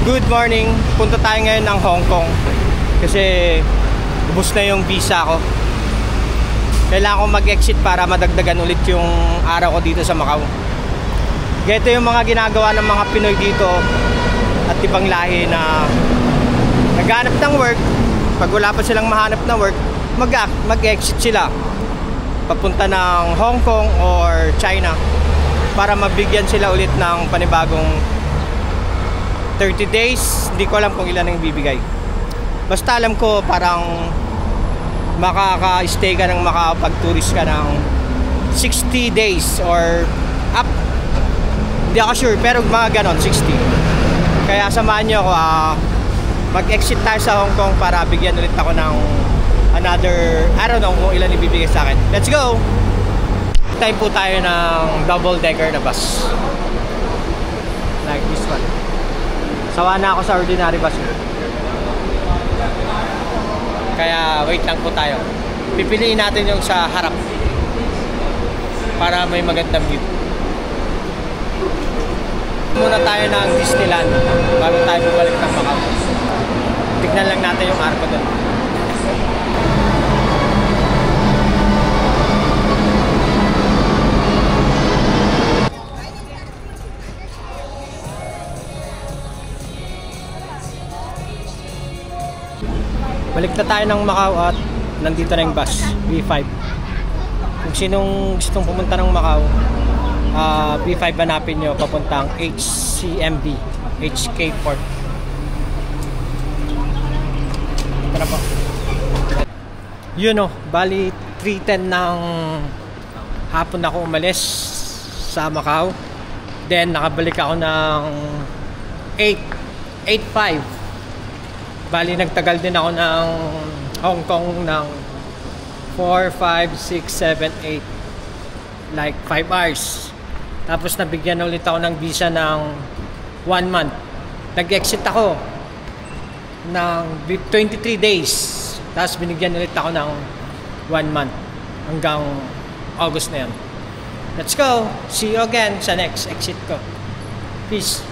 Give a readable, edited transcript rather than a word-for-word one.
Good morning. Punta tayo ngayon ng Hong Kong kasi ubos na yung visa ko. Kailangan ko mag-exit para madagdagan ulit yung araw ko dito sa Macau. Ito yung mga ginagawa ng mga Pinoy dito at ibang lahi na naghanap ng work. Pag wala pa silang mahanap na work, mag-exit sila papunta ng Hong Kong or China para mabigyan sila ulit ng panibagong 30 days. Hindi ko alam kung ilan ang bibigay. Basta alam ko parang makaka-stay ka ng makapag-tourist ka ng 60 days or up. Hindi ako sure pero mga ganon, 60. Kaya samahan nyo ako, mag-exit tayo sa Hong Kong para bigyan ulit ako ng another, I don't know kung ilan ibibigay sa akin. Let's go! Time po tayo ng double-decker na bus like this one. Sawa na ako sa ordinary bus. Kaya wait lang po tayo. Pipiliin natin yung sa harap para may magandang view. Muna tayo ng Disneyland bago tayo bumalik ng Macau. Tignan lang natin yung arko doon. Balik na tayo ng Macau at nandito na yung bus, B5. Kung sinong gustong pumunta ng Macau, B5 hanapin nyo papuntang HCMB, HK Port. Tara po. Yun o, bali 3:10 ng hapon ako umalis sa Macau. Then nakabalik ako ng 8:05. Bali nagtagal din ako ng Hong Kong ng 4, 5, 6, 7, 8 like 5 hours. Tapos nabigyan ulit ako ng visa ng 1 month. Nag-exit ako ng 23 days. Tapos binigyan ulit ako ng 1 month hanggang August na yan. Let's go! See you again sa next exit ko. Peace!